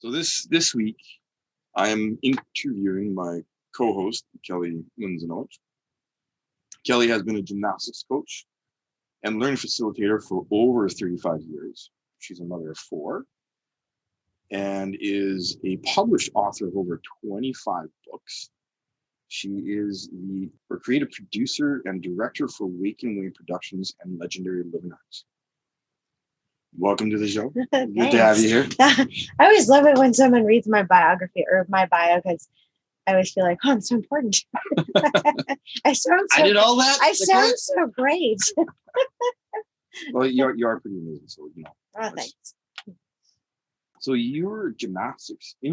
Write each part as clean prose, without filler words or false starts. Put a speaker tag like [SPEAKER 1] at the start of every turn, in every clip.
[SPEAKER 1] So this week, I am interviewing my co-host, Kellie Linzenowicz. Kellie has been a gymnastics coach and learning facilitator for over 35 years. She's a mother of four and is a published author of over 25 books. She is the creative producer and director for Wake and Wayne Productions and Legendary Living Arts. Welcome to the show. Good to have you here.
[SPEAKER 2] I always love it when someone reads my biography or my bio, because I always feel like, oh, I'm so important. I did all that. I sound so great.
[SPEAKER 1] Well, you are pretty amazing, so you know.
[SPEAKER 2] Oh, thanks.
[SPEAKER 1] So you were in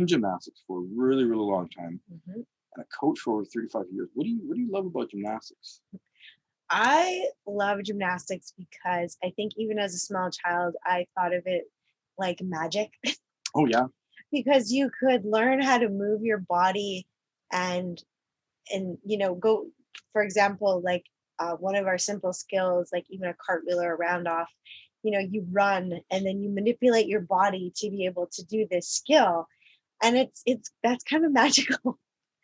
[SPEAKER 1] gymnastics for a really, really long time, and a coach for over 35 years. What do you love about gymnastics?
[SPEAKER 2] I love gymnastics because I think even as a small child, I thought of it like magic.
[SPEAKER 1] Oh, yeah.
[SPEAKER 2] Because you could learn how to move your body and go, for example, like one of our simple skills, like even a cartwheel or a round off, you run and then you manipulate your body to be able to do this skill. And that's kind of magical.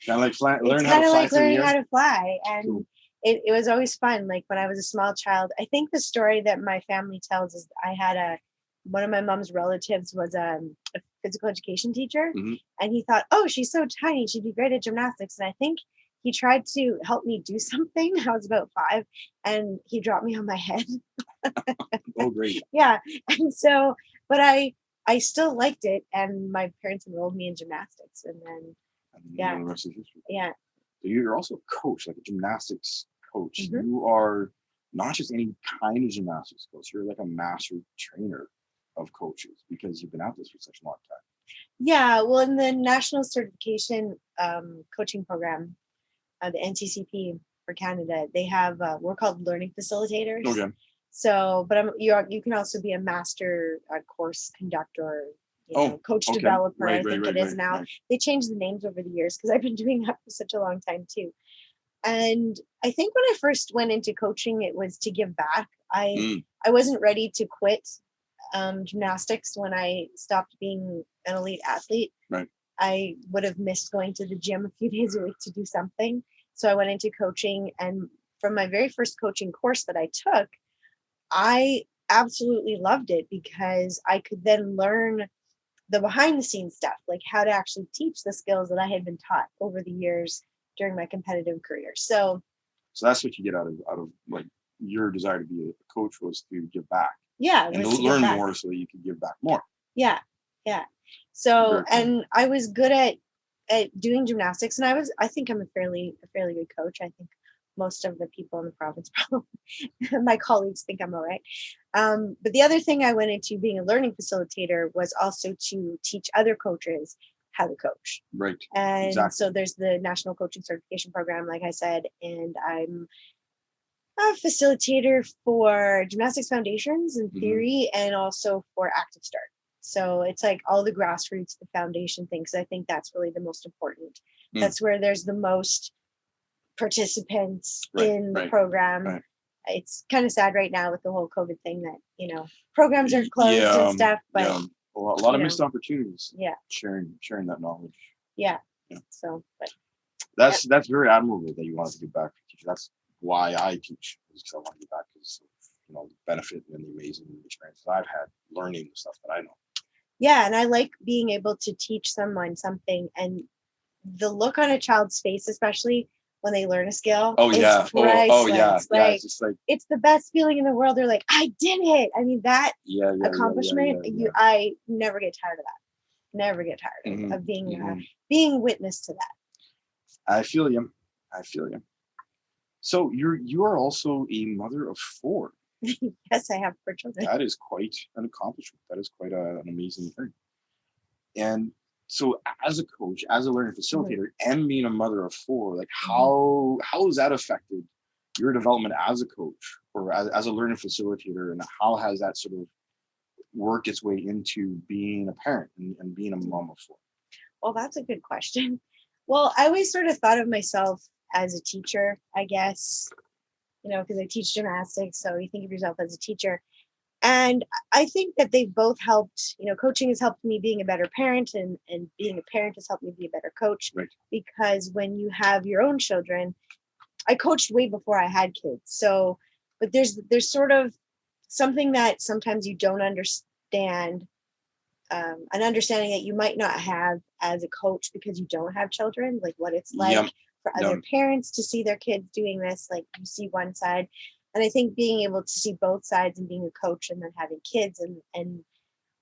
[SPEAKER 1] Kind of like learning how
[SPEAKER 2] to fly. And cool. It was always fun. Like when I was a small child, I think the story that my family tells is I had one of my mom's relatives was a physical education teacher, and he thought, oh, she's so tiny, she'd be great at gymnastics. And I think he tried to help me do something. I was about 5, and he dropped me on my head.
[SPEAKER 1] Oh, great.
[SPEAKER 2] Yeah. And so, but I still liked it, and my parents enrolled me in gymnastics, and then
[SPEAKER 1] the rest is history.
[SPEAKER 2] Yeah.
[SPEAKER 1] So you're also a coach, like a gymnastics coach. You are not just any kind of gymnastics coach. You're like a master trainer of coaches because you've been at this for such a long time.
[SPEAKER 2] Yeah, well, in the National Certification Coaching Program, the NCCP for Canada, they have we're called learning facilitators.
[SPEAKER 1] Okay.
[SPEAKER 2] So, but you can also be a master course conductor, coach developer. I think it is now. Right. They changed the names over the years because I've been doing that for such a long time too. And I think when I first went into coaching, it was to give back. I wasn't ready to quit gymnastics when I stopped being an elite athlete.
[SPEAKER 1] Right.
[SPEAKER 2] I would have missed going to the gym a few days a week to do something. So I went into coaching, and from my very first coaching course that I took, I absolutely loved it because I could then learn the behind the scenes stuff, like how to actually teach the skills that I had been taught over the years during my competitive career. So
[SPEAKER 1] that's what you get out of like your desire to be a coach, was to give back.
[SPEAKER 2] Yeah.
[SPEAKER 1] And to learn more so that you can give back more.
[SPEAKER 2] Yeah. Yeah. So, and I was good at doing gymnastics, and I think I'm a fairly good coach. I think most of the people in the province, probably my colleagues, think I'm all right. But the other thing I went into being a learning facilitator was also to teach other coaches how to coach.
[SPEAKER 1] Right.
[SPEAKER 2] And so there's the National Coaching Certification Program, like I said, and I'm a facilitator for gymnastics foundations and theory, and also for Active Start. So it's like all the grassroots, the foundation things. I think that's really the most important. That's where there's the most participants in the program. Right. It's kind of sad right now with the whole COVID thing that, programs are closed and stuff, but
[SPEAKER 1] a lot of missed opportunities.
[SPEAKER 2] Yeah.
[SPEAKER 1] Sharing that knowledge.
[SPEAKER 2] Yeah. So, but
[SPEAKER 1] that's very admirable that you wanted to give back to teachers. That's why I teach, because I want to give back because of the benefit and the amazing experiences I've had learning the stuff that I know.
[SPEAKER 2] Yeah, and I like being able to teach someone something, and the look on a child's face, especially when they learn a skill.
[SPEAKER 1] Oh yeah. Oh yeah.
[SPEAKER 2] Like, it's the best feeling in the world. They're like, I did it. I mean, that accomplishment, I never get tired of that. Never get tired of being witness to that.
[SPEAKER 1] I feel you. So you are also a mother of 4.
[SPEAKER 2] Yes, I have 4 children.
[SPEAKER 1] That is quite an accomplishment. That is quite an amazing thing. And so as a coach, as a learning facilitator, and being a mother of 4, like how has that affected your development as a coach or as a learning facilitator, and how has that sort of worked its way into being a parent and being a mom of 4?
[SPEAKER 2] Well, that's a good question. Well, I always sort of thought of myself as a teacher, I guess, because I teach gymnastics. So you think of yourself as a teacher. And I think that they've both helped, coaching has helped me being a better parent, and being a parent has helped me be a better coach.
[SPEAKER 1] Right.
[SPEAKER 2] Because when you have your own children, I coached way before I had kids. So, but there's sort of something that sometimes you don't understand, an understanding that you might not have as a coach because you don't have children, like what it's like
[SPEAKER 1] Yep.
[SPEAKER 2] for other parents to see their kids doing this. Like you see one side. And I think being able to see both sides and being a coach and then having kids and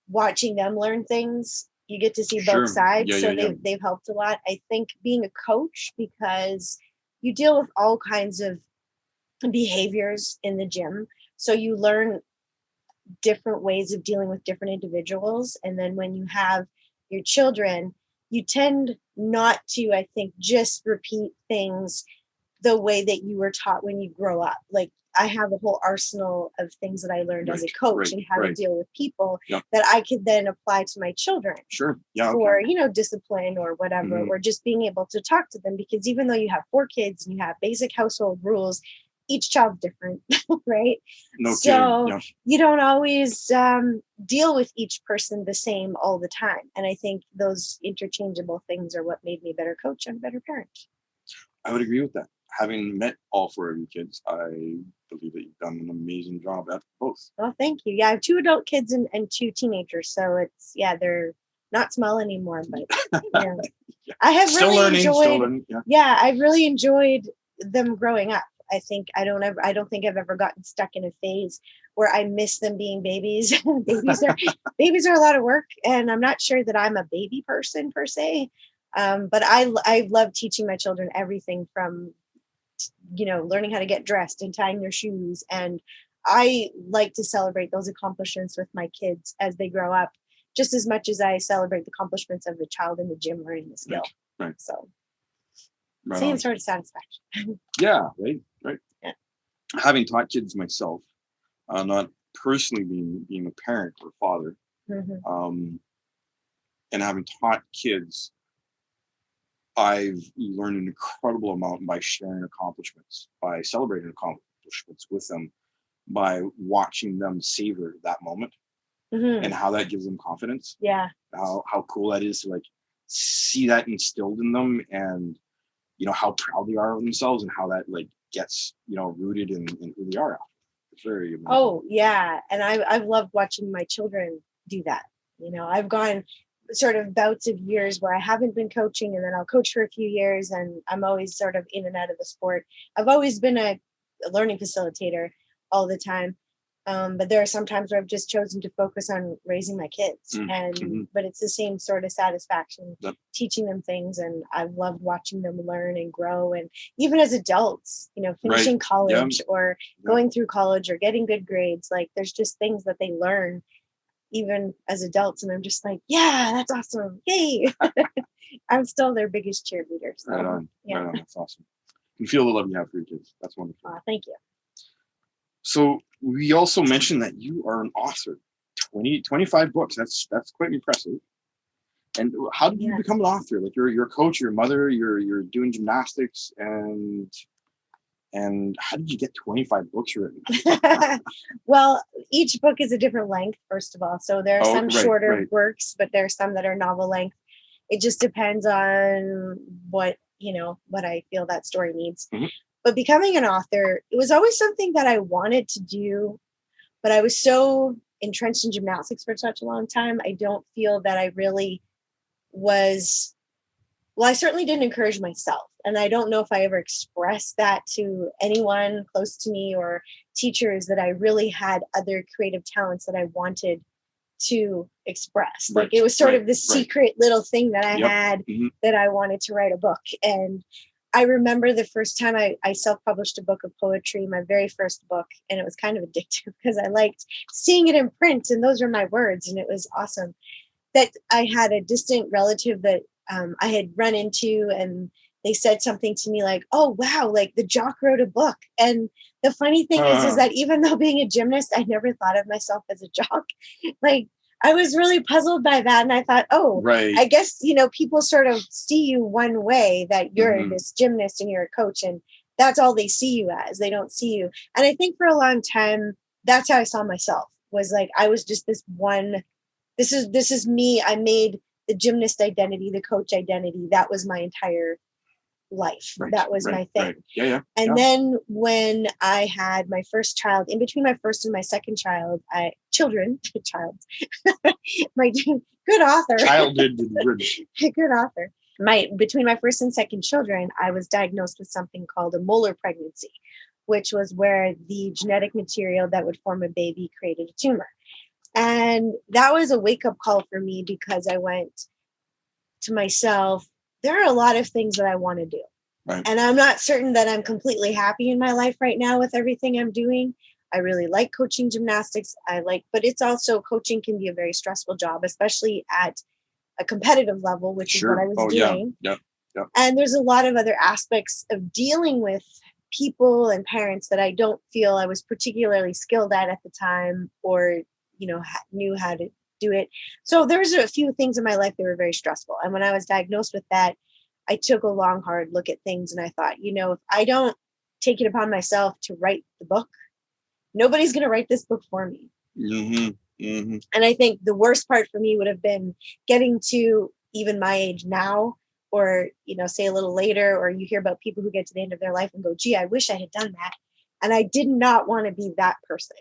[SPEAKER 2] watching them learn things, you get to see both sides. They've helped a lot. I think being a coach, because you deal with all kinds of behaviors in the gym. So you learn different ways of dealing with different individuals. And then when you have your children, you tend not to, I think, just repeat things the way that you were taught when you grow up. Like I have a whole arsenal of things that I learned as a coach and how to deal with people that I could then apply to my children.
[SPEAKER 1] Sure. Yeah.
[SPEAKER 2] For, discipline or whatever, or just being able to talk to them, because even though you have 4 kids and you have basic household rules, each child's different, right? So you don't always deal with each person the same all the time. And I think those interchangeable things are what made me a better coach and a better parent.
[SPEAKER 1] I would agree with that. Having met all 4 of your kids, I believe that you've done an amazing job at both.
[SPEAKER 2] Well, thank you. Yeah, I have 2 adult kids and 2 teenagers. So it's, they're not small anymore, but I have really enjoyed, I've really enjoyed them growing up. I think I don't think I've ever gotten stuck in a phase where I miss them being babies. Babies are a lot of work, and I'm not sure that I'm a baby person per se. But I love teaching my children everything from, learning how to get dressed and tying their shoes. And I like to celebrate those accomplishments with my kids as they grow up, just as much as I celebrate the accomplishments of the child in the gym learning the skill.
[SPEAKER 1] Right.
[SPEAKER 2] So same sort of satisfaction.
[SPEAKER 1] Yeah, right.
[SPEAKER 2] Yeah.
[SPEAKER 1] Having taught kids myself, not personally being a parent or father, and having taught kids, I've learned an incredible amount by sharing accomplishments, by celebrating accomplishments with them, by watching them savor that moment, and how that gives them confidence.
[SPEAKER 2] Yeah.
[SPEAKER 1] How cool that is to like see that instilled in them, and how proud they are of themselves, and how that like gets rooted in who they are. It's very amazing.
[SPEAKER 2] Oh yeah, and I've loved watching my children do that. I've gone sort of bouts of years where I haven't been coaching, and then I'll coach for a few years, and I'm always sort of in and out of the sport. I've always been a learning facilitator all the time. But there are some times where I've just chosen to focus on raising my kids, but it's the same sort of satisfaction, teaching them things. And I've loved watching them learn and grow. And even as adults, finishing college or going through college or getting good grades, like there's just things that they learn even as adults. And I'm just like, yeah, that's awesome. Yay. I'm still their biggest cheerleader. So,
[SPEAKER 1] right on. That's awesome. You feel the love you have for your kids. That's wonderful.
[SPEAKER 2] Thank you.
[SPEAKER 1] So we also mentioned that you are an author, 25 books. That's quite impressive. And how did you become an author? Like you're a coach, your mother, you're doing gymnastics, and how did you get 25 books written?
[SPEAKER 2] Well, each book is a different length, first of all. So there are some shorter works, but there are some that are novel length. It just depends on what I feel that story needs. But becoming an author, it was always something that I wanted to do, but I was so entrenched in gymnastics for such a long time. I don't feel that I really was, I certainly didn't encourage myself. And I don't know if I ever expressed that to anyone close to me or teachers, that I really had other creative talents that I wanted to express. Like it was sort of the secret little thing that I had, that I wanted to write a book. And I remember the first time I self-published a book of poetry, my very first book, and it was kind of addictive because I liked seeing it in print, and those are my words, and it was awesome. That I had a distant relative that I had run into, and they said something to me like, oh, wow, like the jock wrote a book. And the funny thing is that even though being a gymnast, I never thought of myself as a jock. Like, I was really puzzled by that. And I thought, I guess, people sort of see you one way, that you're this gymnast and you're a coach, and that's all they see you as. They don't see you. And I think for a long time, that's how I saw myself, was like, I was just this one, this is me. I made the gymnast identity, the coach identity. That was my entire life.
[SPEAKER 1] Right,
[SPEAKER 2] That was
[SPEAKER 1] right,
[SPEAKER 2] my thing.
[SPEAKER 1] right. Yeah.
[SPEAKER 2] And then when I had my first child, in between my first and my second child, my good author,
[SPEAKER 1] Childhood.
[SPEAKER 2] good author. Between my first and second children, I was diagnosed with something called a molar pregnancy, which was where the genetic material that would form a baby created a tumor. And that was a wake-up call for me, because I went to myself, there are a lot of things that I want to do.
[SPEAKER 1] Right.
[SPEAKER 2] And I'm not certain that I'm completely happy in my life right now with everything I'm doing. I really like coaching gymnastics. But it's also, coaching can be a very stressful job, especially at a competitive level, which is what I was doing.
[SPEAKER 1] Yeah.
[SPEAKER 2] And there's a lot of other aspects of dealing with people and parents that I don't feel I was particularly skilled at the time, or, knew how to do it. So there's a few things in my life that were very stressful. And when I was diagnosed with that, I took a long, hard look at things, and I thought, if I don't take it upon myself to write the book, nobody's going to write this book for me. And I think the worst part for me would have been getting to even my age now, or, say a little later, or you hear about people who get to the end of their life and go, gee, I wish I had done that. And I did not want to be that person.